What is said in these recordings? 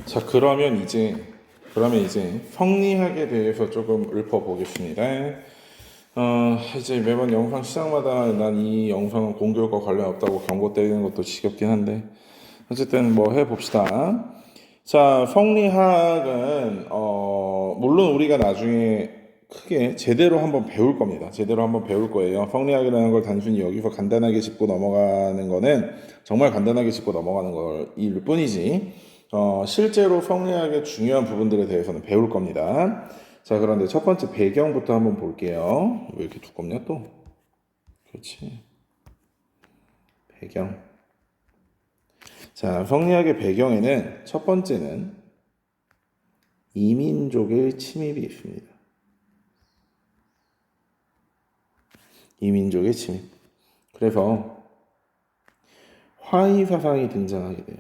자, 그러면 이제 성리학에 대해서 조금 읊어보겠습니다. 이제 매번 영상 시작마다 난 이 영상은 공교육과 관련 없다고 경고 때리는 것도 지겹긴 한데, 어쨌든 뭐 해봅시다. 자, 성리학은, 물론 우리가 나중에 크게 제대로 한번 배울 겁니다. 제대로 한번 배울 거예요. 성리학이라는 걸 단순히 여기서 간단하게 짚고 넘어가는 거는 정말 간단하게 짚고 넘어가는 걸일 뿐이지, 실제로 성리학의 중요한 부분들에 대해서는 배울 겁니다. 자, 그런데 첫 번째 배경부터 한번 볼게요. 왜 이렇게 두껍냐, 또? 그렇지. 배경. 자, 성리학의 배경에는 첫 번째는 이민족의 침입이 있습니다. 이민족의 침입. 그래서 화의사상이 등장하게 돼요.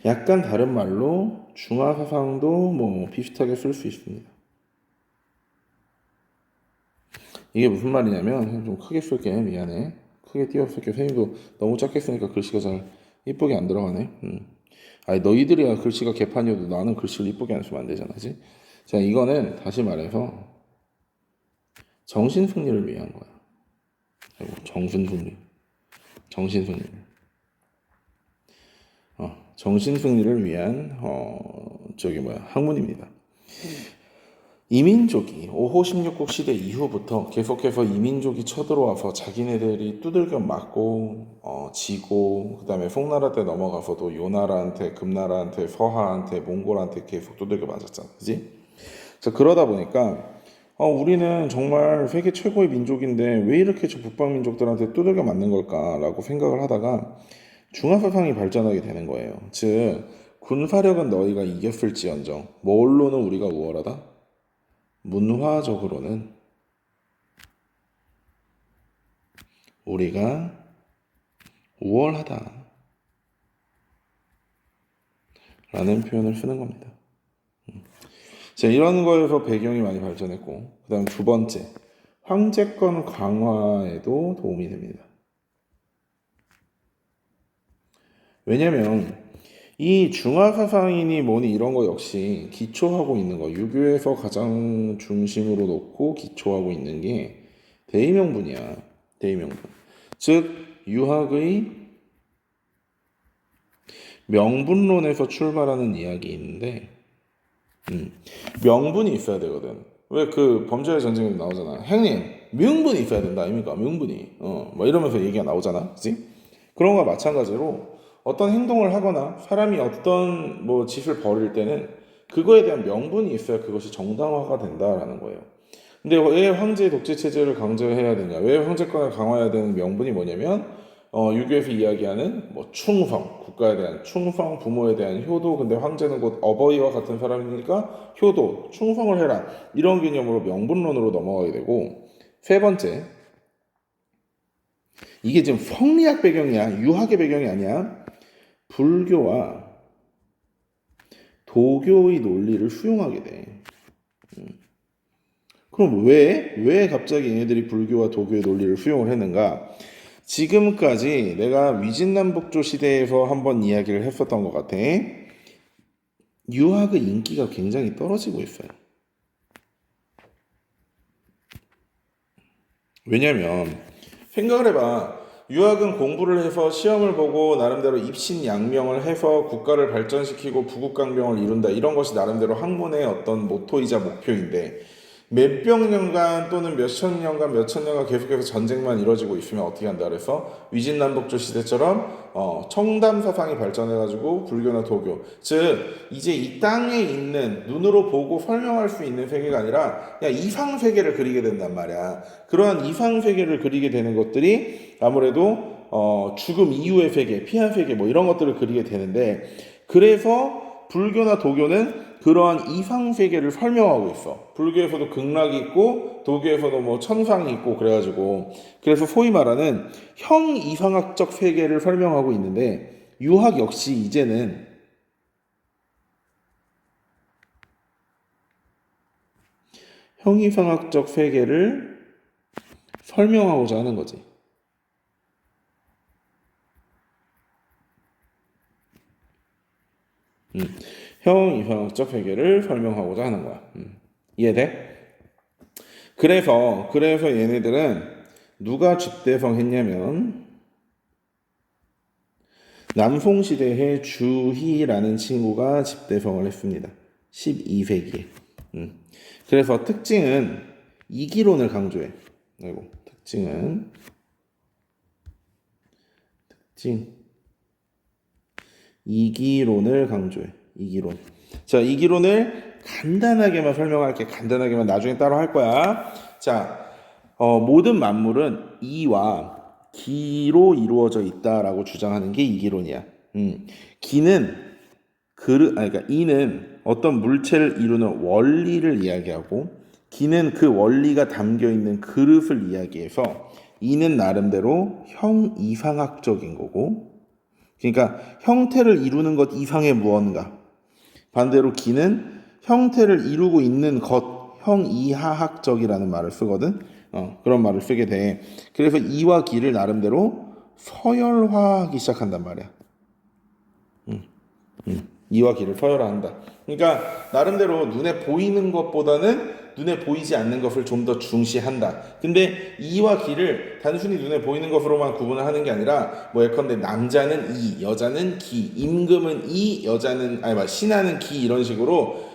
약간 다른 말로 중화사상도 뭐 비슷하게 쓸 수 있습니다. 이게 무슨 말이냐면, 좀 크게 쓸게. 미안해. 크게 띄워쓸게. 선생님도 너무 작게 쓰니까 글씨가 잘 이쁘게 안 들어가네. 아니, 너희들이야 글씨가 개판이어도 나는 글씨를 이쁘게 안 쓰면 안 되잖아. 그치? 자, 이거는 다시 말해서 정신승리를 위한 거야. 아이고, 정신승리. 정신승리. 정신승리를 위한, 학문입니다. 이민족이 5호 16국 시대 이후부터 계속해서 이민족이 쳐들어와서 자기네들이 두들겨 맞고 지고, 그 다음에 송나라 때 넘어가서도 요나라한테, 금나라한테, 서하한테, 몽골한테 계속 두들겨 맞았잖아. 그지? 자, 그러다 보니까 우리는 정말 세계 최고의 민족인데 왜 이렇게 저 북방 민족들한테 두들겨 맞는 걸까라고 생각을 하다가 중화사상이 발전하게 되는 거예요. 즉, 군사력은 너희가 이겼을지언정 뭘로는 우리가 우월하다? 문화적으로는 우리가 우월하다 라는 표현을 쓰는 겁니다. 자, 이런 거에서 배경이 많이 발전했고, 그 다음 두 번째, 황제권 강화에도 도움이 됩니다. 왜냐면 이 중화사상이니 뭐니 이런 거 역시 기초하고 있는 거, 유교에서 가장 중심으로 놓고 기초하고 있는 게 대의명분이야. 대의명분. 즉, 유학의 명분론에서 출발하는 이야기인데, 명분이 있어야 되거든. 왜 그 범죄의 전쟁에도 나오잖아. 형님, 명분이 있어야 된다. 아닙니까? 명분이. 뭐 이러면서 얘기가 나오잖아. 그치? 그런 거와 마찬가지로 어떤 행동을 하거나 사람이 어떤 뭐 짓을 벌일 때는 그거에 대한 명분이 있어야 그것이 정당화가 된다라는 거예요. 근데 왜 황제 독재 체제를 강조해야 되냐? 왜 황제권을 강화해야 되는 명분이 뭐냐면, 유교에서 이야기하는 뭐 충성, 국가에 대한 충성, 부모에 대한 효도. 근데 황제는 곧 어버이와 같은 사람이니까 효도, 충성을 해라. 이런 개념으로 명분론으로 넘어가게 되고, 세 번째, 이게 지금 성리학 배경이야, 유학의 배경이 아니야. 불교와 도교의 논리를 수용하게 돼. 그럼 왜 갑자기 얘네들이 불교와 도교의 논리를 수용을 했는가? 지금까지 내가 위진남북조 시대에서 한번 이야기를 했었던 것 같아. 유학의 인기가 굉장히 떨어지고 있어요. 왜냐면 생각을 해봐. 유학은 공부를 해서 시험을 보고 나름대로 입신양명을 해서 국가를 발전시키고 부국강병을 이룬다. 이런 것이 나름대로 학문의 어떤 모토이자 목표인데, 몇백 년간 또는 몇천 년간 몇천 년간 계속해서 전쟁만 이루어지고 있으면 어떻게 한다 그래서 위진남북조 시대처럼 청담 사상이 발전해가지고 불교나 도교, 즉 이제 이 땅에 있는 눈으로 보고 설명할 수 있는 세계가 아니라 그냥 이상 세계를 그리게 된단 말이야. 그러한 이상 세계를 그리게 되는 것들이 아무래도 죽음 이후의 세계, 피한 세계 뭐 이런 것들을 그리게 되는데, 그래서 불교나 도교는 그러한 이상 세계를 설명하고 있어. 불교에서도 극락이 있고 도교에서도 뭐 천상이 있고 그래가지고, 그래서 소위 말하는 형 이상학적 세계를 설명하고 있는데, 유학 역시 이제는 형 이상학적 세계를 설명하고자 하는 거지. 형 이상학적 회계를 설명하고자 하는 거야. 이해돼? 그래서 얘네들은 누가 집대성했냐면 남송시대의 주희라는 친구가 집대성을 했습니다. 12세기에. 그래서 특징은 이기론을 강조해. 아이고, 특징 이기론을 강조해. 이기론. 자, 이기론을 간단하게만 설명할게. 간단하게만 나중에 따로 할 거야. 자, 모든 만물은 이와 기로 이루어져 있다라고 주장하는 게 이기론이야. 기는 그러니까 이는 어떤 물체를 이루는 원리를 이야기하고 기는 그 원리가 담겨 있는 그릇을 이야기해서 이는 나름대로 형이상학적인 거고, 그러니까 형태를 이루는 것 이상의 무언가. 반대로 기는 형태를 이루고 있는 것, 형이하학적이라는 말을 쓰거든. 그런 말을 쓰게 돼. 그래서 이와 기를 나름대로 서열화하기 시작한단 말이야. 이와 기를 서열화한다. 그러니까 나름대로 눈에 보이는 것보다는 눈에 보이지 않는 것을 좀 더 중시한다. 근데 이와 기를 단순히 눈에 보이는 것으로만 구분을 하는 게 아니라 뭐 예컨대 남자는 이, 여자는 기, 임금은 이, 여자는 신하는 기 이런 식으로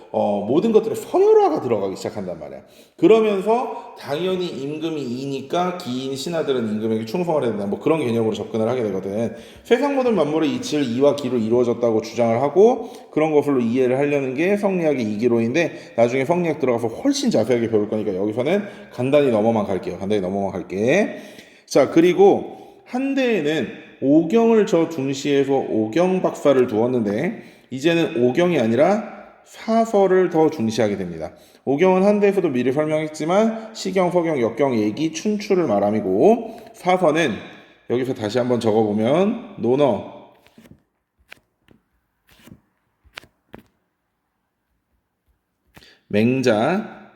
모든 것들에 서열화가 들어가기 시작한단 말이야. 그러면서 당연히 임금이 이니까 기인 신하들은 임금에게 충성을 해야 된다. 뭐 그런 개념으로 접근을 하게 되거든. 세상 모든 만물의 이치를 이와 기로 이루어졌다고 주장을 하고 그런 것으로 이해를 하려는 게 성리학의 이기론인데 나중에 성리학 들어가서 훨씬 자세하게 배울 거니까 여기서는 간단히 넘어만 갈게요. 자, 그리고 한대에는 오경을 저 중시해서 오경 박사를 두었는데 이제는 오경이 아니라 사설을 더 중시하게 됩니다. 오경은 한대에서도 미리 설명했지만 시경, 서경, 역경, 예기, 춘추를 말함이고 사서는 여기서 다시 한번 적어보면 논어, 맹자,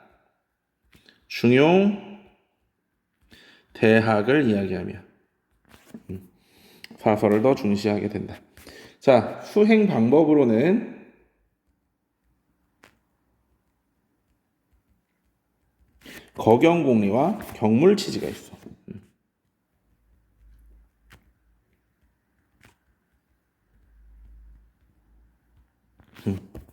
중용, 대학을 이야기하며 사설을 더 중시하게 된다. 자, 수행 방법으로는 거경공리와 경물치지가 있어.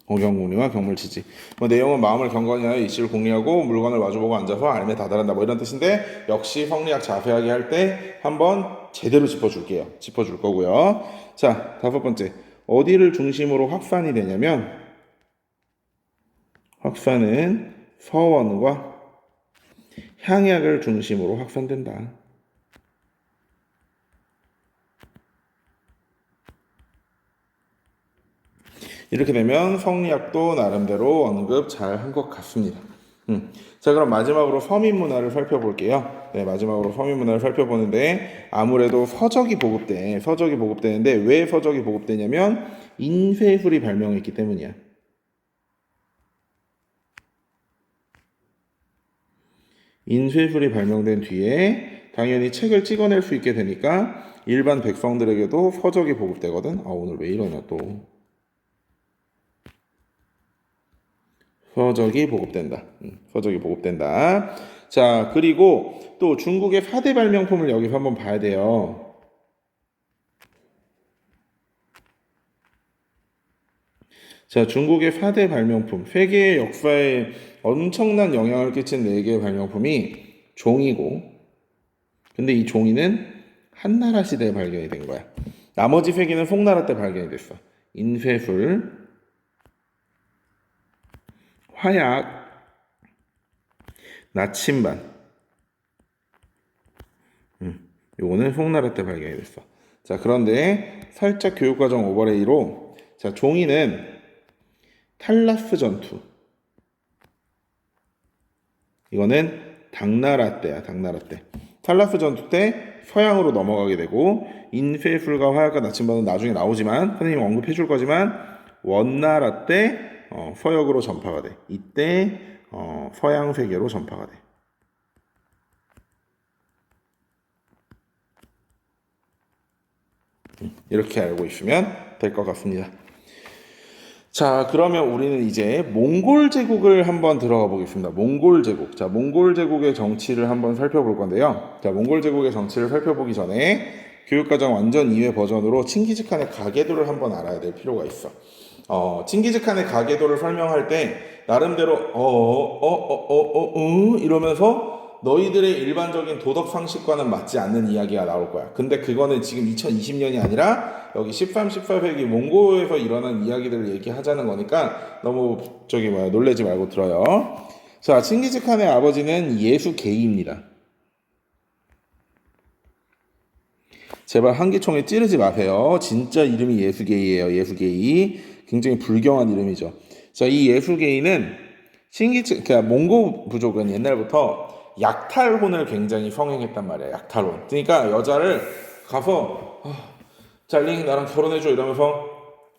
거경공리와 경물치지. 뭐 내용은 마음을 경건히 하여 이치를 공리하고 물건을 마주보고 앉아서 알매 다다른다. 뭐 이런 뜻인데 역시 성리학 자세하게 할 때 한번 제대로 짚어줄게요. 짚어줄 거고요. 자, 다섯 번째. 어디를 중심으로 확산이 되냐면 확산은 서원과 향약을 중심으로 확산된다. 이렇게 되면 성리학도 나름대로 언급 잘 한 것 같습니다. 자, 그럼 마지막으로 서민문화를 살펴볼게요. 네, 마지막으로 서민문화를 살펴보는데 아무래도 서적이 보급되는데 왜 서적이 보급되냐면 인쇄술이 발명했기 때문이야. 인쇄술이 발명된 뒤에 당연히 책을 찍어낼 수 있게 되니까 일반 백성들에게도 서적이 보급되거든. 오늘 왜 이러냐 또. 서적이 보급된다. 서적이 보급된다. 자, 그리고 또 중국의 4대 발명품을 여기서 한번 봐야 돼요. 자, 중국의 4대 발명품, 세계의 역사에 엄청난 영향을 끼친 4개의 발명품이 종이고, 근데 이 종이는 한나라 시대에 발견이 된 거야. 나머지 3개는 송나라 때 발견이 됐어. 인쇄술, 화약, 나침반. 요거는 송나라 때 발견이 됐어. 자, 그런데 살짝 교육과정 오버레이로 자, 종이는 탈라스 전투. 이거는 당나라 때야, 당나라 때. 탈라스 전투 때 서양으로 넘어가게 되고 인쇄술과 화약과 나침반은 나중에 나오지만 선생님이 언급해 줄 거지만 원나라 때 서역으로 전파가 돼. 이때 서양 세계로 전파가 돼. 이렇게 알고 있으면 될 것 같습니다. 자, 그러면 우리는 이제 몽골 제국을 한번 들어가 보겠습니다. 몽골 제국. 자, 몽골 제국의 정치를 한번 살펴볼 건데요. 자, 몽골 제국의 정치를 살펴보기 전에 교육과정 완전 2회 버전으로 칭기즈칸의 가계도를 한번 알아야 될 필요가 있어. 칭기즈칸의 가계도를 설명할 때 나름대로 이러면서 너희들의 일반적인 도덕 상식과는 맞지 않는 이야기가 나올 거야. 근데 그거는 지금 2020년이 아니라 여기 13, 14세기 몽고에서 일어난 이야기들을 얘기하자는 거니까 너무 놀래지 말고 들어요. 자, 칭기즈칸의 아버지는 예수게이입니다. 제발 한기총에 찌르지 마세요. 진짜 이름이 예수게이예요. 예수게이. 굉장히 불경한 이름이죠. 자, 이 예수게이는 그러니까 몽고 부족은 옛날부터 약탈혼을 굉장히 성행했단 말이야. 약탈혼. 그러니까 여자를 가서 잘링 나랑 결혼해줘 이러면서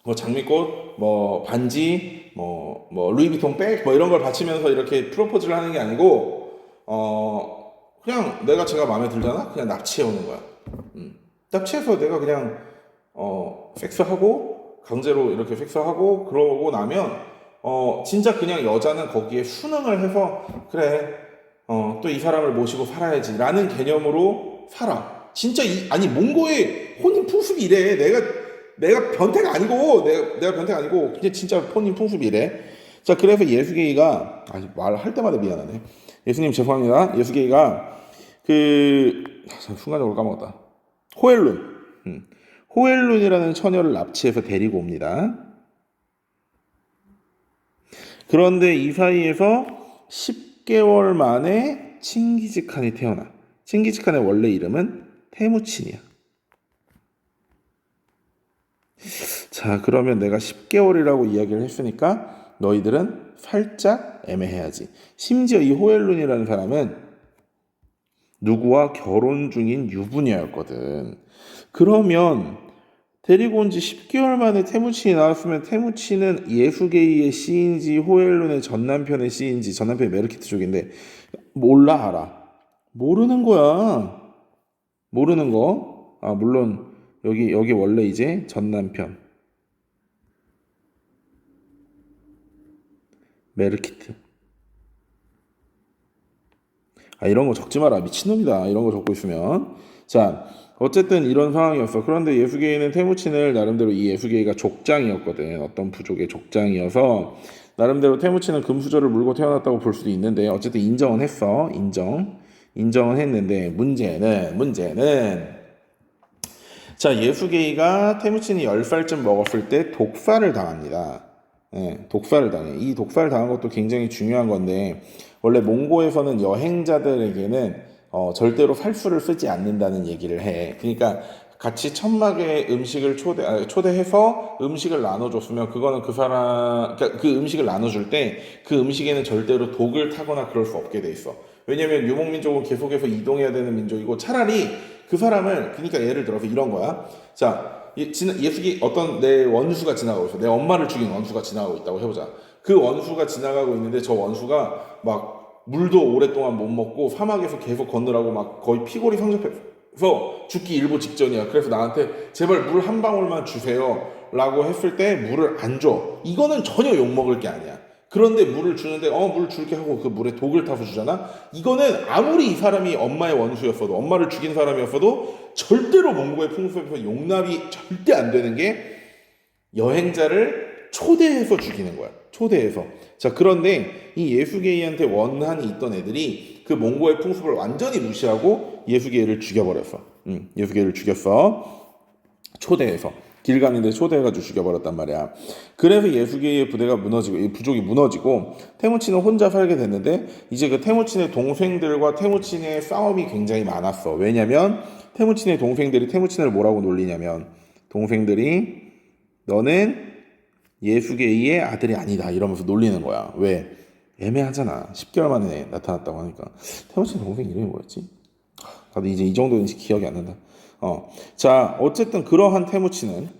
뭐 장미꽃, 뭐 반지, 뭐 루이비통 백, 뭐 이런 걸 바치면서 이렇게 프로포즈를 하는 게 아니고 그냥 제가 마음에 들잖아. 그냥 납치해 오는 거야. 납치해서 내가 그냥 섹스하고 강제로 이렇게 섹스하고 그러고 나면 진짜 그냥 여자는 거기에 순응을 해서 그래 또 이 사람을 모시고 살아야지 라는 개념으로 살아. 진짜 아니 몽고의 혼인 풍습이 이래. 내가 변태가 아니고 내가 변태가 아니고 그냥 진짜 혼인 풍습이 이래. 자, 그래서 예수게이가 말할 때마다 미안하네. 예수님 죄송합니다. 예수게이가 순간적으로 까먹었다. 호엘룬이라는 처녀를 납치해서 데리고 옵니다. 그런데 이 사이에서 10개월 만에 칭기즈칸이 태어나. 칭기즈칸의 원래 이름은 테무친이야. 자, 그러면 내가 10개월이라고 이야기를 했으니까 너희들은 살짝 애매해야지. 심지어 이 호엘룬이라는 사람은 누구와 결혼 중인 유부녀였거든. 그러면 데리고 온 지 10개월 만에 테무친이 나왔으면 테무친은 예수게이의 씨인지 호엘룬의 전남편의 씨인지, 전남편이 메르키트 쪽인데 몰라 알아? 모르는 거야. 모르는 거. 물론 여기 원래 이제 전남편 메르키트. 이런 거 적지 마라. 미친놈이다. 이런 거 적고 있으면. 자, 어쨌든 이런 상황이었어. 그런데 예수게이는 테무친을 나름대로 이 예수게이가 족장이었거든. 어떤 부족의 족장이어서 나름대로 테무친은 금수저를 물고 태어났다고 볼 수도 있는데 어쨌든 인정은 했어. 인정은 했는데 문제는 자, 예수게이가 테무친이 10살쯤 먹었을 때 독살을 당합니다. 독살을 당해. 이 독살을 당한 것도 굉장히 중요한 건데 원래 몽고에서는 여행자들에게는 절대로 살수를 쓰지 않는다는 얘기를 해. 그러니까 같이 천막에 음식을 초대해서 음식을 나눠줬으면 그거는 그러니까 그 음식을 나눠줄 때 그 음식에는 절대로 독을 타거나 그럴 수 없게 돼 있어. 왜냐면 유목민족은 계속해서 이동해야 되는 민족이고 차라리 그 사람을 그러니까 예를 들어서 이런 거야. 자, 예수기 어떤 내 원수가 지나가고 있어. 내 엄마를 죽인 원수가 지나가고 있다고 해보자. 그 원수가 지나가고 있는데 저 원수가 막 물도 오랫동안 못 먹고 사막에서 계속 걷느라고 막 거의 피골이 상접해서 죽기 일보 직전이야. 그래서 나한테 제발 물 한 방울만 주세요 라고 했을 때 물을 안 줘. 이거는 전혀 욕먹을 게 아니야. 그런데 물을 주는데 물 줄게 하고 그 물에 독을 타서 주잖아. 이거는 아무리 이 사람이 엄마의 원수였어도 엄마를 죽인 사람이었어도 절대로 몽고의 풍습에서 용납이 절대 안 되는 게 여행자를 초대해서 죽이는 거야. 초대해서. 자, 그런데 이 예수게이한테 원한이 있던 애들이 그 몽고의 풍습을 완전히 무시하고 예수게이를 죽여버렸어. 예수게이를 죽였어. 초대해서. 길 가는데 초대해가지고 죽여버렸단 말이야. 그래서 예수게이의 부대가 무너지고 이 부족이 무너지고 테무친은 혼자 살게 됐는데 이제 그 테무친의 동생들과 테무친의 싸움이 굉장히 많았어. 왜냐면 테무친의 동생들이 테무친을 뭐라고 놀리냐면 동생들이 너는 예수게이의 아들이 아니다 이러면서 놀리는 거야. 왜? 애매하잖아. 10개월 만에 나타났다고 하니까. 테무친 동생 이름이 뭐였지? 나도 이제 이 정도는 기억이 안 난다. 자, 어쨌든 그러한 테무친은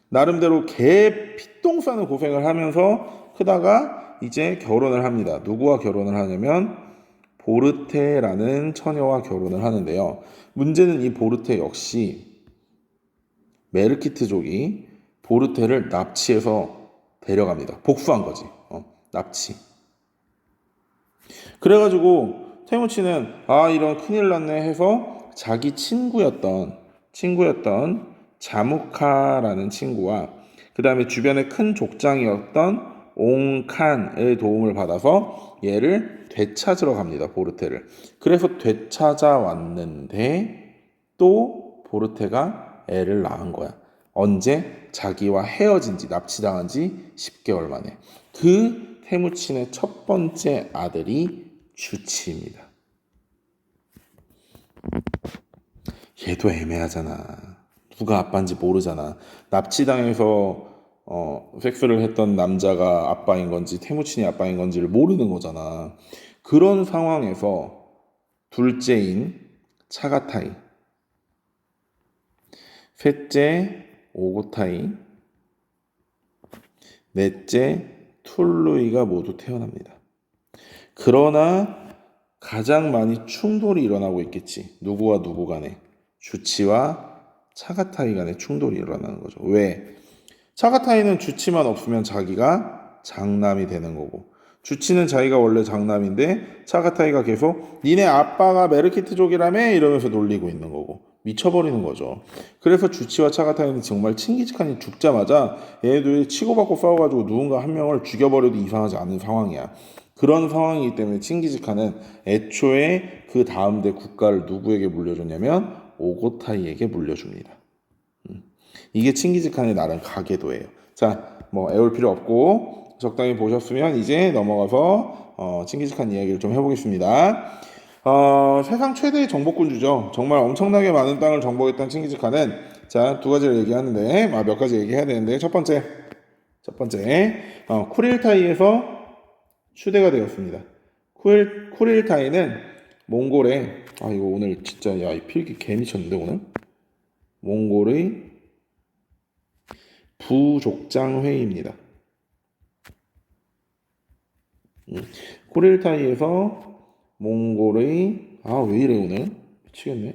나름대로 개 피똥 싸는 고생을 하면서 크다가 이제 결혼을 합니다. 누구와 결혼을 하냐면 보르테라는 처녀와 결혼을 하는데요. 문제는 이 보르테 역시 메르키트족이 보르테를 납치해서 데려갑니다. 복수한 거지. 납치. 그래가지고 테무치는 이런 큰일 났네 해서 자기 친구였던 자무카라는 친구와 그 다음에 주변의 큰 족장이었던 옹칸의 도움을 받아서 얘를 되찾으러 갑니다. 보르테를. 그래서 되찾아왔는데 또 보르테가 애를 낳은 거야. 언제? 자기와 헤어진 지, 납치당한 지 10개월 만에. 그 테무친의 첫 번째 아들이 주치입니다. 얘도 애매하잖아. 누가 아빠인지 모르잖아. 납치당해서 섹스를 했던 남자가 아빠인 건지 테무친이 아빠인 건지를 모르는 거잖아. 그런 상황에서 둘째인 차가타이, 셋째 오고타이, 넷째 툴루이가 모두 태어납니다. 그러나 가장 많이 충돌이 일어나고 있겠지. 누구와 누구 간에. 주치와 차가타이 간에 충돌이 일어나는 거죠. 왜? 차가타이는 주치만 없으면 자기가 장남이 되는 거고, 주치는 자기가 원래 장남인데 차가타이가 계속 니네 아빠가 메르키트족이라며 이러면서 놀리고 있는 거고 미쳐버리는 거죠. 그래서 주치와 차가타이는 정말 칭기즈칸이 죽자마자 얘네들이 치고받고 싸워가지고 누군가 한 명을 죽여버려도 이상하지 않은 상황이야. 그런 상황이기 때문에 칭기즈칸은 애초에 그 다음 대 국가를 누구에게 물려줬냐면 오고타이에게 물려줍니다. 이게 칭기즈칸의 나름 가계도예요. 자, 뭐 애울 필요 없고 적당히 보셨으면 이제 넘어가서 칭기즈칸 이야기를 좀 해보겠습니다. 세상 최대의 정복군주죠. 정말 엄청나게 많은 땅을 정복했던 칭기즈칸은 자, 두 가지를 얘기하는데 몇 가지 얘기해야 되는데 첫 번째 쿠릴타이에서 추대가 되었습니다. 쿠릴타이는 몽골의 이거 오늘 진짜 이 필기 개미쳤는데 오늘 몽골의 부족장 회의입니다. 쿠릴타이에서 몽골의 왜 이래 오늘 미치겠네.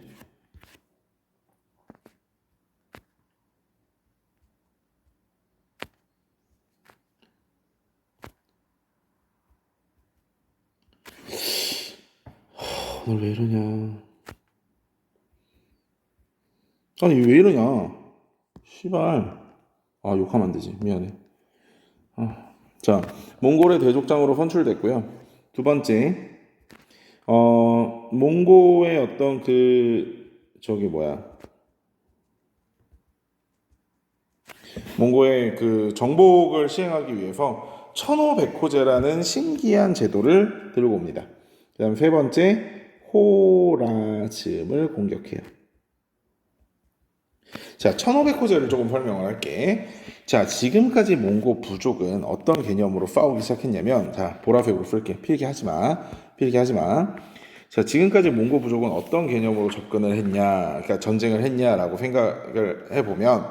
오늘 왜 이러냐. 아니 왜 이러냐. 씨발. 욕하면 안 되지. 미안해. 자, 몽골의 대족장으로 선출됐고요. 두 번째, 몽고의 어떤 몽고의 그 정복을 시행하기 위해서 천호백호제라는 신기한 제도를 들고 옵니다. 그 다음 세 번째, 호라즘을 공격해요. 자, 천호백호제를 조금 설명을 할게. 자, 지금까지 몽고 부족은 어떤 개념으로 싸우기 시작했냐면, 자, 보라색으로 쓸게. 필기하지 마. 자, 지금까지 몽고 부족은 어떤 개념으로 접근을 했냐, 그러니까 전쟁을 했냐라고 생각을 해보면,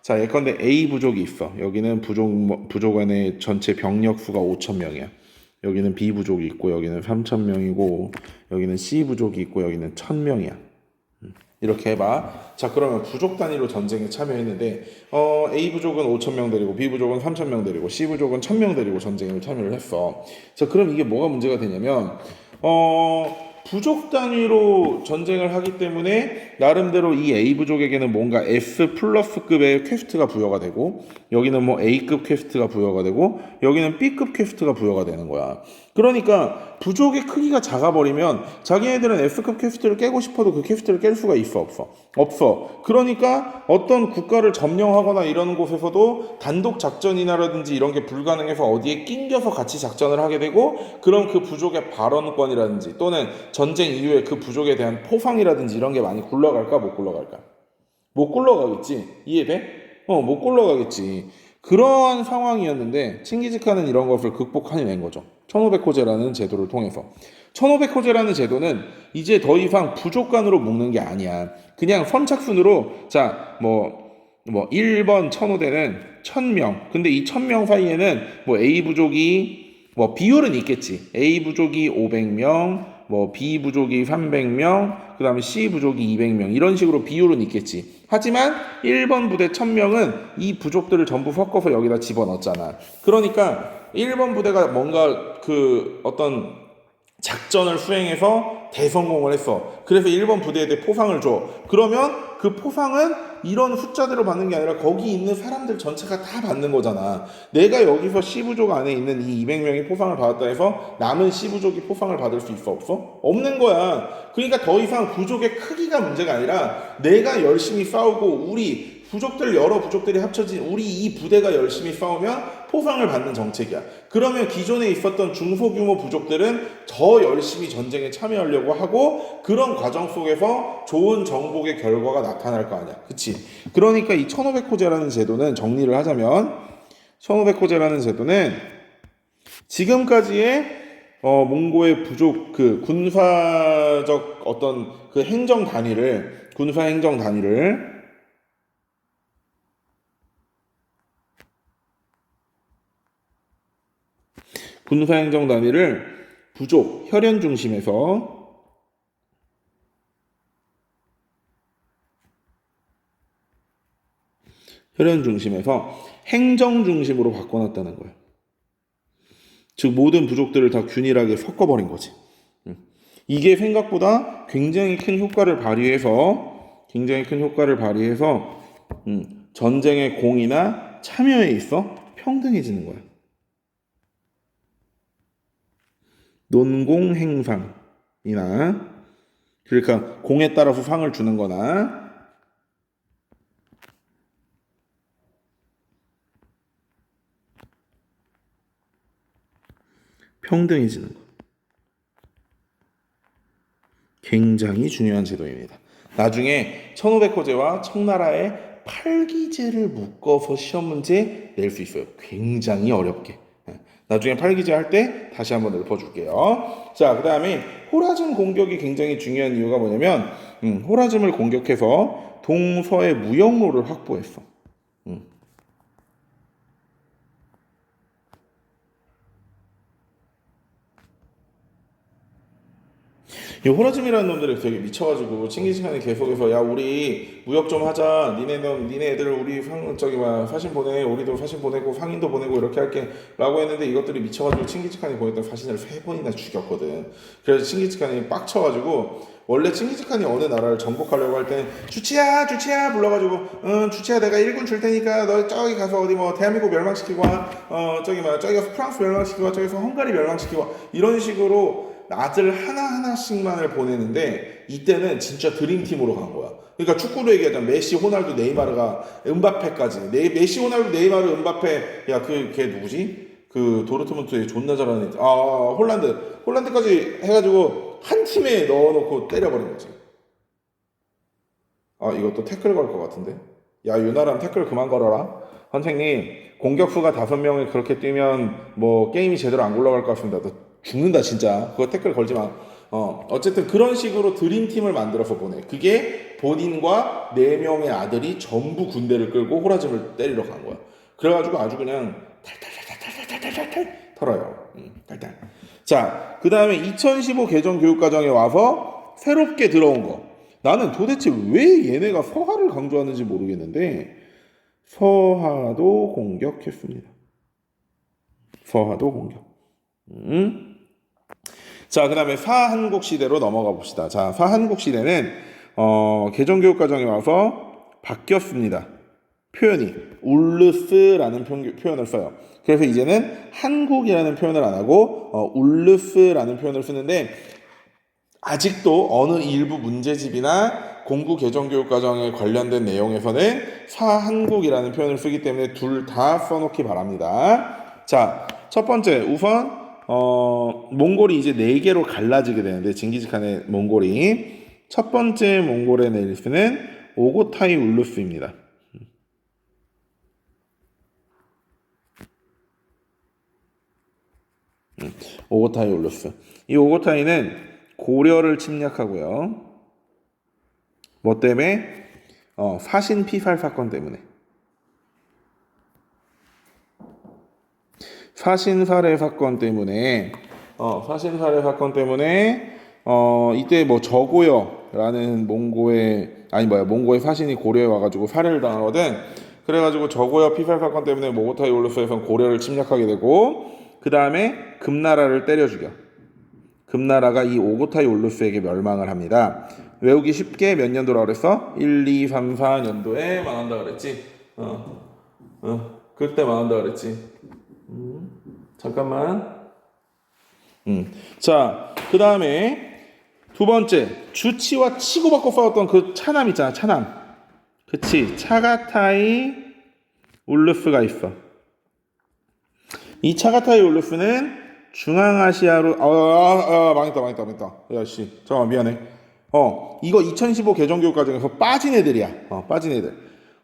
자, 예컨대 A 부족이 있어. 여기는 부족원의 전체 병력 수가 5,000명이야. 여기는 B 부족이 있고, 여기는 3,000명이고, 여기는 C 부족이 있고, 여기는 1,000명이야. 이렇게 해봐. 자, 그러면 부족 단위로 전쟁에 참여했는데 A 부족은 5,000명 데리고 B 부족은 3,000명 데리고 C 부족은 1,000명 데리고 전쟁에 참여를 했어. 자, 그럼 이게 뭐가 문제가 되냐면 부족 단위로 전쟁을 하기 때문에 나름대로 이 A 부족에게는 뭔가 S 플러스급의 퀘스트가 부여가 되고 여기는 뭐 A급 퀘스트가 부여가 되고 여기는 B급 퀘스트가 부여가 되는 거야. 그러니까 부족의 크기가 작아버리면 자기네들은 S급 퀘스트를 깨고 싶어도 그 퀘스트를 깰 수가 있어? 없어. 그러니까 어떤 국가를 점령하거나 이런 곳에서도 단독 작전이나라든지 이런 게 불가능해서 어디에 낑겨서 같이 작전을 하게 되고 그럼 그 부족의 발언권이라든지 또는 전쟁 이후에 그 부족에 대한 포상이라든지 이런 게 많이 굴러갈까 못 굴러갈까? 못 굴러가겠지. 이해돼? 못 굴러가겠지. 그러한 상황이었는데 칭기즈칸은 이런 것을 극복해낸 거죠. 1500호제라는 제도를 통해서. 1500호제라는 제도는 이제 더 이상 부족 간으로 묶는 게 아니야. 그냥 선착순으로 1번 1005대는 1000명. 근데 이 1000명 사이에는 A 부족이 비율은 있겠지. A 부족이 500명, 뭐 B 부족이 300명, 그 다음에 C 부족이 200명 이런 식으로 비율은 있겠지. 하지만 1번 부대 1000명은 이 부족들을 전부 섞어서 여기다 집어넣었잖아. 그러니까 1번 부대가 뭔가 그 어떤 작전을 수행해서 대성공을 했어. 그래서 1번 부대에 대해 포상을 줘. 그러면 그 포상은 이런 숫자대로 받는 게 아니라 거기 있는 사람들 전체가 다 받는 거잖아. 내가 여기서 C부족 안에 있는 이 200명이 포상을 받았다 해서 남은 C부족이 포상을 받을 수 있어? 없어? 없는 거야. 그러니까 더 이상 부족의 크기가 문제가 아니라 내가 열심히 싸우고 우리 부족들 여러 부족들이 합쳐진 우리 이 부대가 열심히 싸우면 포상을 받는 정책이야. 그러면 기존에 있었던 중소규모 부족들은 더 열심히 전쟁에 참여하려고 하고 그런 과정 속에서 좋은 정복의 결과가 나타날 거 아니야. 그치? 그러니까 이 1500호제라는 제도는 정리를 하자면 1500호제라는 제도는 지금까지의 몽고의 부족 그 군사적 어떤 그 행정 단위를 군사 행정 단위를 군사행정 단위를 부족, 혈연 중심에서 행정 중심으로 바꿔놨다는 거예요. 즉 모든 부족들을 다 균일하게 섞어버린 거지. 이게 생각보다 굉장히 큰 효과를 발휘해서 전쟁의 공이나 참여에 있어 평등해지는 거야. 논공행상이나 그러니까 공에 따라서 상을 주는 거나 평등해지는 거. 굉장히 중요한 제도입니다. 나중에 1500호제와 청나라의 팔기제를 묶어서 시험 문제 낼 수 있어요. 굉장히 어렵게. 나중에 팔기제 할 때 다시 한번 읊어줄게요. 자, 그 다음에 호라즘 공격이 굉장히 중요한 이유가 뭐냐면 호라즘을 공격해서 동서의 무역로를 확보했어. 이 호라즘이라는 놈들이 되게 미쳐가지고 칭기즈칸이 계속해서 야 우리 무역 좀 하자 니네 애들 우리 저기 막 사신 보내 우리도 사신 보내고 상인도 보내고 이렇게 할게 라고 했는데 이것들이 미쳐가지고 칭기즈칸이 보냈던 사신을 3번이나 죽였거든. 그래서 칭기즈칸이 빡쳐가지고 원래 칭기즈칸이 어느 나라를 정복하려고 할 때는 주치야 불러가지고 주치야 내가 1군 줄 테니까 너 저기 가서 어디 뭐 대한민국 멸망시키고 와 저기 가서 프랑스 멸망시키고 와 저기서 헝가리 멸망시키고 와 이런 식으로 아들 하나하나씩만을 보내는데 이때는 진짜 드림팀으로 간 거야. 그러니까 축구로 얘기하자면 메시, 호날두, 네이마르가 은바페까지 메시, 호날두, 네이마르, 은바페 걔 누구지? 그 도르트문트에 존나 잘하는 홀란드까지 해가지고 한 팀에 넣어놓고 때려버린 거지. 이것도 태클 걸 것 같은데. 야 유나람 태클 그만 걸어라. 선생님 공격수가 5명이 그렇게 뛰면 뭐 게임이 제대로 안 굴러갈 것 같습니다. 너 죽는다 진짜. 그거 태클 걸지 마. 어쨌든 그런 식으로 드림팀을 만들어서 보내. 그게 본인과 4명의 아들이 전부 군대를 끌고 호라즘을 때리러 간 거야. 그래가지고 아주 그냥 탈탈탈탈탈탈탈탈 털어요. 탈탈. 자, 그 다음에 2015 개정 교육과정에 와서 새롭게 들어온 거. 나는 도대체 왜 얘네가 서하를 강조하는지 모르겠는데 서하도 공격했습니다. 서하도 공격. 자, 그 다음에 사한국 시대로 넘어가 봅시다. 자, 사한국 시대는 개정교육과정에 와서 바뀌었습니다. 표현이 울르스라는 표현을 써요. 그래서 이제는 한국이라는 표현을 안 하고 울르스라는 표현을 쓰는데 아직도 어느 일부 문제집이나 공부 개정교육과정에 관련된 내용에서는 사한국이라는 표현을 쓰기 때문에 둘 다 써놓기 바랍니다. 자, 첫 번째 우선 몽골이 이제 4개로 갈라지게 되는데 징기즈칸의 몽골이 첫 번째 몽골의 네일스는 오고타이 울루스입니다. 오고타이 울루스. 이 오고타이는 고려를 침략하고요. 뭐 때문에? 사신 피살 사건 때문에. 사신살해 사건 때문에 이때 뭐 저고여라는 몽고의 사신이 고려에 와가지고 살해를 당하거든. 그래가지고 저고여 피살 사건 때문에 모고타이 올루스에서는 고려를 침략하게 되고, 그 다음에 금나라를 때려 죽여. 금나라가 이 오고타이 올루스에게 멸망을 합니다. 외우기 쉽게 몇 년도라 그랬어? 1, 2, 3, 4년도에 망한다 그랬지. 그때 망한다 그랬지. 잠깐만. 자, 그 다음에 두 번째, 주치와 치고받고 싸웠던 그 차남 있잖아, 차남. 그치, 차가타이 울루스가 있어. 이 차가타이 울루스는 중앙아시아로 망했다. 야씨, 잠깐만 미안해. 이거 2015 개정교육 과정에서 빠진 애들이야. 빠진 애들.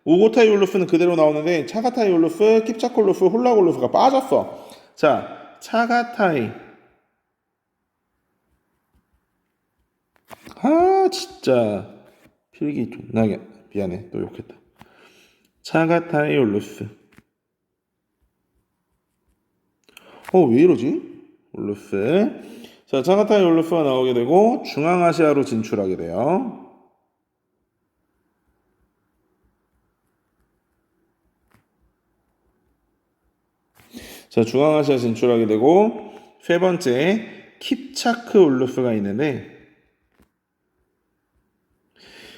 오고타이 울루스는 그대로 나오는데 차가타이 울루스, 킵차콜루스, 홀라골루스가 빠졌어. 자, 차가타이. 진짜 필기 존나게 미안해. 또 욕했다. 차가타이 울루스. 왜 이러지? 울루스. 자, 차가타이 울루스가 나오게 되고 중앙아시아로 진출하게 돼요. 자, 중앙아시아 진출하게 되고 세 번째 킵차크 울루스가 있는데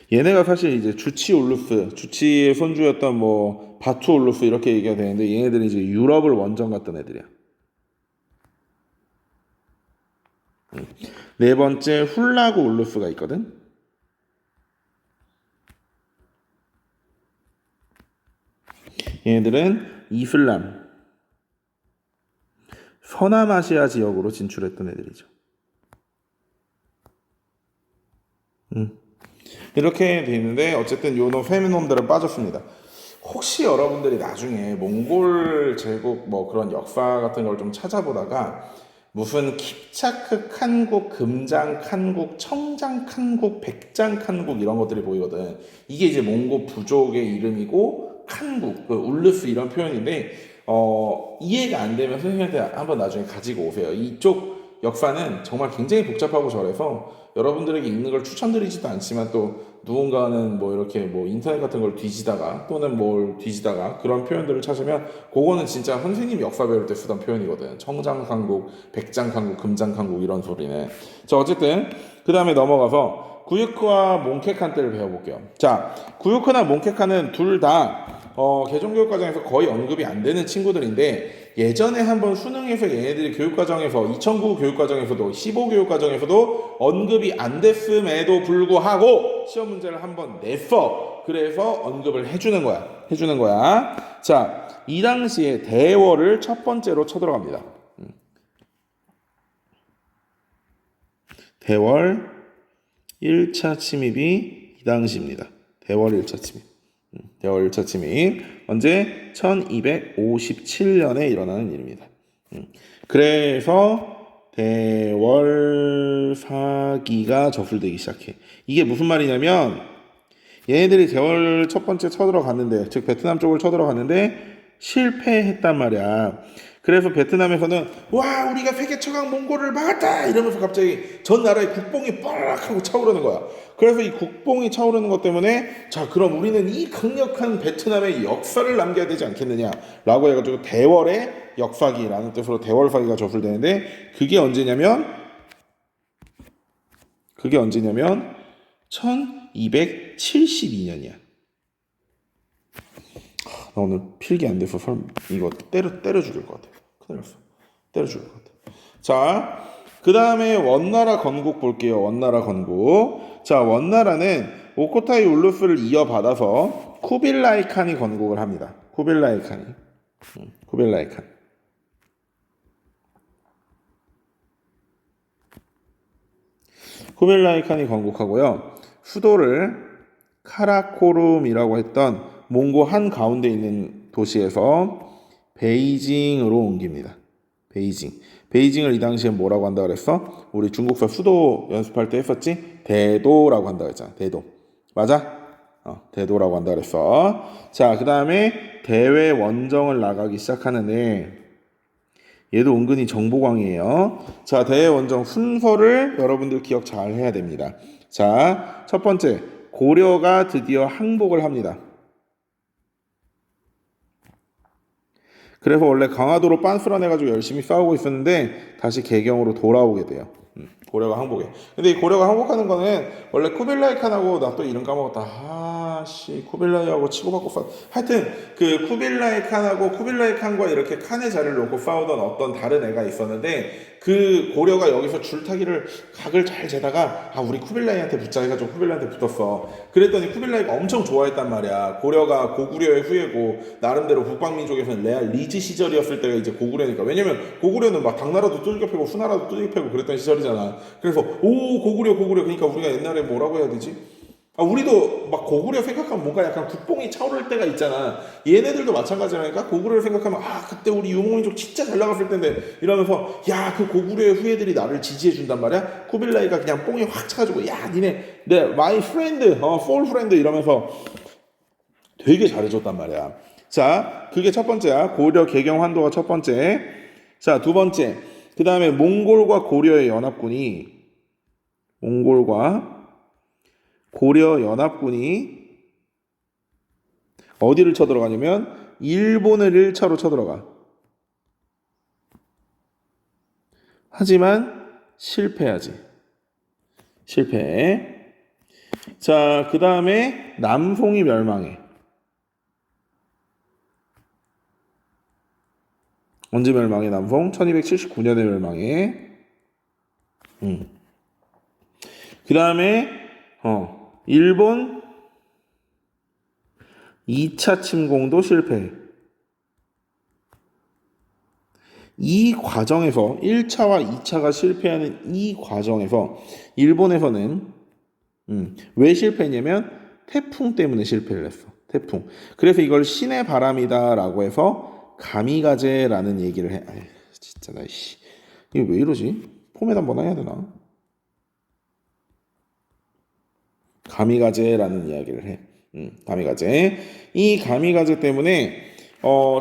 얘네가 사실 이제 주치 울루스, 주치의 손주였던 뭐 바투 울루스 이렇게 얘기가 되는데 얘네들은 이제 유럽을 원정 갔던 애들이야. 네 번째 훌라구 울루스가 있거든. 얘네들은 이슬람, 서남아시아 지역으로 진출했던 애들이죠. 이렇게 돼 있는데 어쨌든 요놈 페미놈들은 빠졌습니다. 혹시 여러분들이 나중에 몽골 제국 뭐 그런 역사 같은 걸 좀 찾아보다가 무슨 킵차크 칸국, 금장 칸국, 청장 칸국, 백장 칸국 이런 것들이 보이거든. 이게 이제 몽고 부족의 이름이고 칸국, 울루스 이런 표현인데 이해가 안 되면 선생님한테 한번 나중에 가지고 오세요. 이쪽 역사는 정말 굉장히 복잡하고 저래서 여러분들에게 읽는 걸 추천드리지도 않지만 또 누군가는 뭐 이렇게 뭐 인터넷 같은 걸 뒤지다가 또는 뭘 뒤지다가 그런 표현들을 찾으면 그거는 진짜 선생님 역사 배울 때 쓰던 표현이거든. 청장강국, 백장강국, 금장강국 이런 소리는. 자, 어쨌든 그 다음에 넘어가서 구유크와 몽케칸 때를 배워볼게요. 자, 구유크나 몽케칸은 둘 다 개종교육 과정에서 거의 언급이 안 되는 친구들인데 예전에 한번 수능에서 얘네들이 교육과정에서 2009 교육과정에서도 15 교육과정에서도 언급이 안 됐음에도 불구하고 시험 문제를 한번 냈어. 그래서 언급을 해주는 거야. 자, 이 당시에 대월을 첫 번째로 쳐들어갑니다. 대월 1차 침입이 이 당시입니다. 대월 1차 침입. 대월 1차 침입 언제? 1257년에 일어나는 일입니다. 그래서 대월 사기가 접술되기 시작해. 이게 무슨 말이냐면 얘네들이 대월 첫 번째 쳐들어갔는데, 즉 베트남 쪽을 쳐들어갔는데 실패했단 말이야. 그래서 베트남에서는 와, 우리가 세계 최강 몽골을 막았다 이러면서 갑자기 전 나라의 국뽕이 빠락 하고 차오르는 거야. 그래서 이 국뽕이 차오르는 것 때문에 자, 그럼 우리는 이 강력한 베트남의 역사를 남겨야 되지 않겠느냐 라고 해가지고 대월의 역사기라는 뜻으로 대월사기가 접술되는데 그게 언제냐면 1272년이야. 나 오늘 필기 안 돼서 이거 때려 죽일 것 같아. 큰일 났어. 때려 죽일 것 같아. 자, 그 다음에 원나라 건국 볼게요. 원나라 건국. 자, 원나라는 오코타이 울루스를 이어받아서 쿠빌라이 칸이 건국을 합니다. 쿠빌라이 칸. 쿠빌라이 칸이 건국하고요. 수도를 카라코룸이라고 했던 몽고 한 가운데 있는 도시에서 베이징으로 옮깁니다. 베이징을 이 당시에 뭐라고 한다 그랬어? 우리 중국사 수도 연습할 때 했었지? 대도라고 한다 그랬잖아. 대도. 맞아? 대도라고 한다 그랬어. 자, 그 다음에 대외 원정을 나가기 시작하는데 얘도 은근히 정보광이에요. 자, 대원정 순서를 여러분들 기억 잘 해야 됩니다. 자, 첫 번째, 고려가 드디어 항복을 합니다. 그래서 원래 강화도로 빤스런해가지고 열심히 싸우고 있었는데 다시 개경으로 돌아오게 돼요. 고려가 항복해. 근데 이 고려가 항복하는 거는 원래 쿠빌라이 칸하고 나 또 이름 까먹었다. 아씨 쿠빌라이하고 치고받고 싸. 하여튼 그 쿠빌라이 칸하고 쿠빌라이 칸과 이렇게 칸의 자리를 놓고 싸우던 어떤 다른 애가 있었는데 그 고려가 여기서 줄타기를 각을 잘 재다가 아 우리 쿠빌라이한테 붙자 해가지고 쿠빌라이한테 붙었어. 그랬더니 쿠빌라이가 엄청 좋아했단 말이야. 고려가 고구려의 후예고 나름대로 북방민족에서는 레알 리즈 시절이었을 때가 이제 고구려니까. 왜냐면 고구려는 막 당나라도 두들겨 패고 후나라도 두들겨 패고 그랬던 시절이잖아. 그래서 오 고구려 그러니까 우리가 옛날에 뭐라고 해야 되지? 아, 우리도 막 고구려 생각하면 뭔가 약간 국뽕이 차오를 때가 있잖아. 얘네들도 마찬가지라니까. 고구려를 생각하면 아 그때 우리 유목민족 진짜 잘 나갔을 텐데 이러면서 야 그 고구려의 후예들이 나를 지지해 준단 말이야. 쿠빌라이가 그냥 뽕이 확 차가지고 야 니네 내 마이 프렌드 폴 프렌드 이러면서 되게 잘해줬단 말이야. 자 그게 첫 번째야. 고려 개경 환도가 첫 번째. 자 두 번째 그 다음에 몽골과 고려의 연합군이 몽골과 고려 연합군이 어디를 쳐들어가냐면 일본을 1차로 쳐들어가. 하지만 실패하지. 실패. 자, 그 다음에 남송이 멸망해. 언제 멸망해 남송? 1279년에 멸망해. 그 다음에 일본 2차 침공도 실패. 이 과정에서 1차와 2차가 실패하는 이 과정에서 일본에서는 왜 실패했냐면 태풍 때문에 실패를 했어. 태풍. 그래서 이걸 신의 바람이다라고 해서 가미가제라는 얘기를 해. 아이, 진짜 나 씨. 이게 왜 이러지? 포맷 한번 해야 되나? 가미가제라는 이야기를 해. 가미가제. 이 가미가제 때문에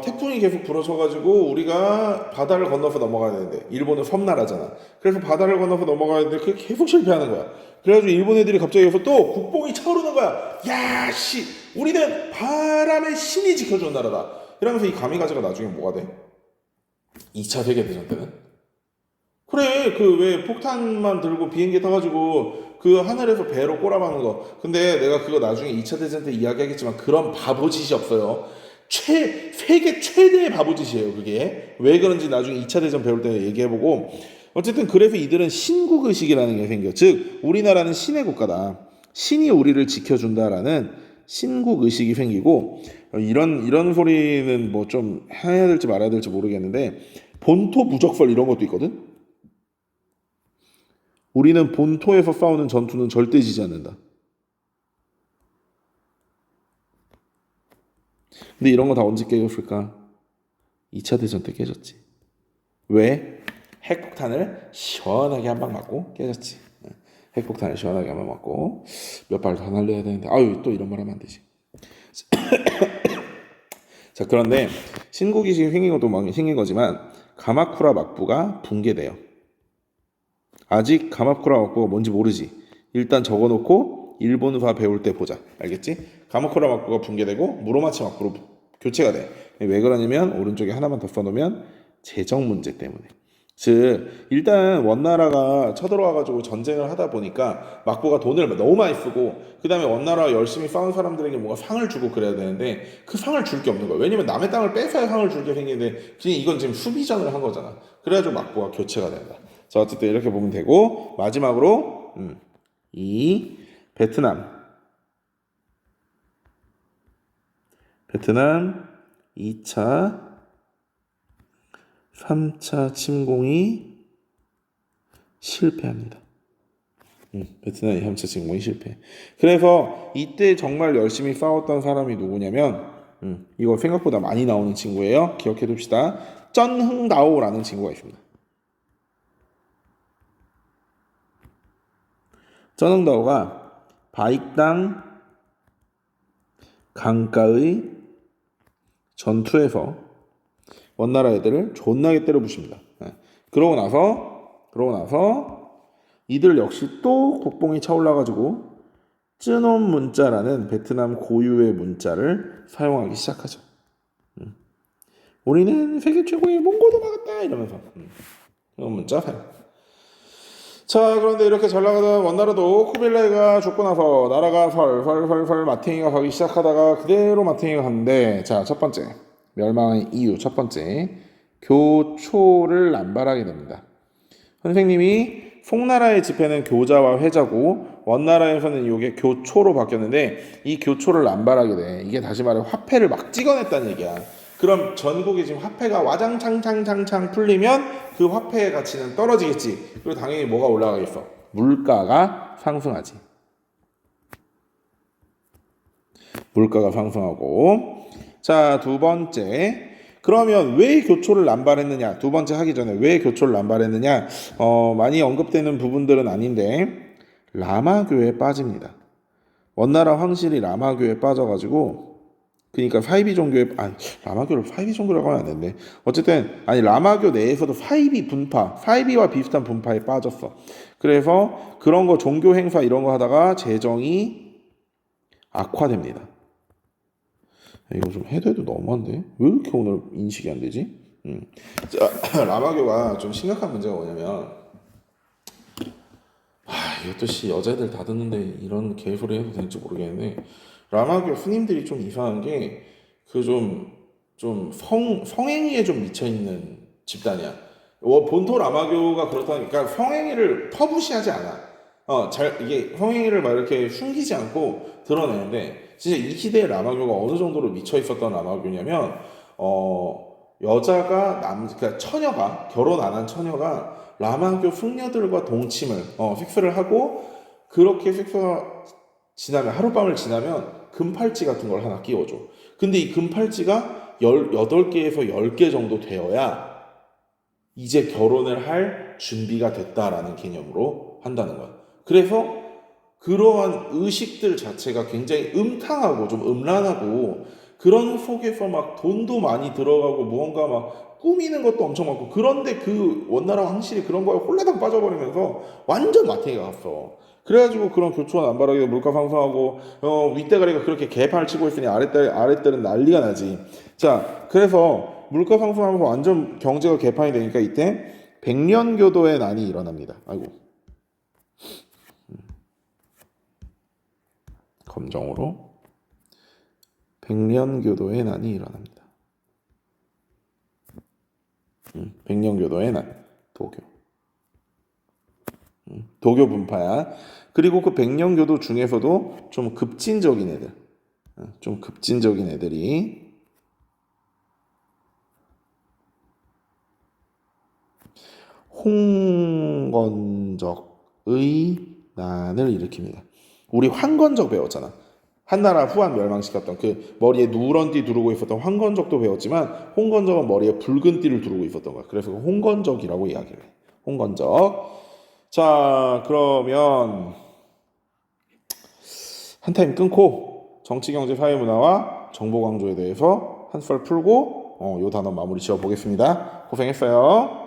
태풍이 계속 불어서가지고 우리가 바다를 건너서 넘어가야 되는데 일본은 섬나라잖아. 그래서 바다를 건너서 넘어가야 되는데 그게 계속 실패하는 거야. 그래가지고 일본 애들이 갑자기 여기서 또 국뽕이 차오르는 거야. 야 씨, 우리는 바람의 신이 지켜주는 나라다. 이러면서 이 가미가제가 나중에 뭐가 돼? 2차 세계대전 때는? 그래 그 왜 폭탄만 들고 비행기 타가지고 그 하늘에서 배로 꼬라박는 거. 근데 내가 그거 나중에 2차 대전 때 이야기하겠지만 그런 바보짓이 없어요. 세계 최대의 바보짓이에요 그게. 왜 그런지 나중에 2차 대전 배울 때 얘기해보고. 어쨌든 그래서 이들은 신국의식이라는 게 생겨. 즉 우리나라는 신의 국가다. 신이 우리를 지켜준다라는 신국의식이 생기고. 이런 소리는 뭐 좀 해야 될지 말아야 될지 모르겠는데 본토 부적설 이런 것도 있거든. 우리는 본토에서 싸우는 전투는 절대 지지 않는다. 근데 이런 거 다 언제 깨졌을까? 2차 대전 때 깨졌지. 왜? 핵폭탄을 시원하게 한 방 맞고 깨졌지. 핵폭탄을 시원하게 한 방 맞고 몇 발 더 날려야 되는데 아유 또 이런 말 하면 안 되지. 자 그런데 신국이식이 생긴 거지만 가마쿠라 막부가 붕괴돼요. 아직 가마쿠라 막부가 뭔지 모르지. 일단 적어놓고 일본화 배울 때 보자. 알겠지? 가마쿠라 막부가 붕괴되고 무로마치 막부로 교체가 돼. 왜 그러냐면 오른쪽에 하나만 더 써놓으면 재정 문제 때문에. 즉 일단 원나라가 쳐들어와가지고 전쟁을 하다 보니까 막부가 돈을 너무 많이 쓰고 그 다음에 원나라 열심히 싸운 사람들에게 뭔가 상을 주고 그래야 되는데 그 상을 줄 게 없는 거야. 왜냐면 남의 땅을 뺏어야 상을 줄 게 생기는데 그냥 이건 지금 수비전을 한 거잖아. 그래가지고 막부가 교체가 된다. 자 어쨌든 이렇게 보면 되고 마지막으로 이 베트남 2차 3차 침공이 실패합니다. 베트남의 3차 침공이 실패. 그래서 이때 정말 열심히 싸웠던 사람이 누구냐면 이거 생각보다 많이 나오는 친구예요. 기억해 둡시다. 쩐흥다오라는 친구가 있습니다. 쩐흥다오가 바익당 강가의 전투에서 원나라 애들을 존나게 때려 부십니다. 예. 그러고 나서 이들 역시 또 국뽕이 차올라가지고 쯔놈 문자라는 베트남 고유의 문자를 사용하기 시작하죠. 우리는 세계 최고의 몽고도 막았다 이러면서 쯔놈 문자 사용. 자, 그런데 이렇게 잘 나가던 원나라도 쿠빌라이가 죽고 나서 나라가 펄펄펄펄 마탱이가 가기 시작하다가 그대로 마탱이가 갔는데, 자, 첫 번째 멸망의 이유, 첫 번째 교초를 남발하게 됩니다. 선생님이 송나라의 지폐는 교자와 회자고 원나라에서는 이게 교초로 바뀌었는데 이 교초를 남발하게 돼. 이게 다시 말해 화폐를 막 찍어냈다는 얘기야. 그럼 전국에 지금 화폐가 와장창창창창 풀리면 그 화폐의 가치는 떨어지겠지. 그리고 당연히 뭐가 올라가겠어? 물가가 상승하지. 물가가 상승하고. 자, 두 번째. 그러면 왜 교초를 남발했느냐? 두 번째 하기 전에 왜 교초를 남발했느냐? 많이 언급되는 부분들은 아닌데 라마교에 빠집니다. 원나라 황실이 라마교에 빠져가지고, 그러니까 사이비 종교에, 라마교를 사이비 종교라고 하면 안 되는데, 어쨌든 라마교 내에서도 사이비와 비슷한 분파에 빠졌어. 그래서 그런 거 종교 행사 이런 거 하다가 재정이 악화됩니다. 이거 좀 해도 너무한데? 왜 이렇게 오늘 인식이 안 되지? 자, 라마교가 좀 심각한 문제가 뭐냐면, 이것도 여자애들 다 듣는데 이런 개소리 해도 될지 모르겠는데, 라마교 스님들이 좀 이상한 게 그 좀 성행위에 좀 미쳐있는 집단이야. 본토 라마교가 그렇다니까 성행위를 퍼부시하지 않아. 이게 성행위를 막 이렇게 숨기지 않고 드러내는데, 진짜 이 시대의 라마교가 어느 정도로 미쳐 있었던 라마교냐면, 그러니까 처녀가, 결혼 안 한 처녀가 라마교 숙녀들과 동침을, 섹스를 하고, 그렇게 섹스가 지나면, 하룻밤을 지나면 금팔찌 같은 걸 하나 끼워줘. 근데 이 금팔찌가 8개에서 10개 정도 되어야 이제 결혼을 할 준비가 됐다라는 개념으로 한다는 거야. 그래서 그러한 의식들 자체가 굉장히 음탕하고 좀 음란하고, 그런 속에서 막 돈도 많이 들어가고 무언가 막 꾸미는 것도 엄청 많고, 그런데 그 원나라 황실이 그런 거에 홀라당 빠져버리면서 완전 마탱이가 갔어. 그래가지고 그런 교초가 남발하게 물가 상승하고, 윗대가리가 그렇게 개판을 치고 있으니 아랫대는 난리가 나지. 자, 그래서 물가 상승하면서 완전 경제가 개판이 되니까 이때 백년교도의 난이 일어납니다. 아이고. 검정으로 백년교도의 난이 일어납니다. 백년교도의 난, 도교 분파야. 그리고 그 백년교도 중에서도 좀 급진적인 애들이 홍건적의 난을 일으킵니다. 우리 황건적 배웠잖아. 한나라 후한 멸망시켰던 그 머리에 누런 띠 두르고 있었던 황건적도 배웠지만, 홍건적은 머리에 붉은 띠를 두르고 있었던 거야. 그래서 홍건적이라고 이야기를 해. 홍건적. 자, 그러면 한 타임 끊고 정치, 경제, 사회, 문화와 정보 강조에 대해서 한 썰 풀고 요 단어 마무리 지어 보겠습니다. 고생했어요.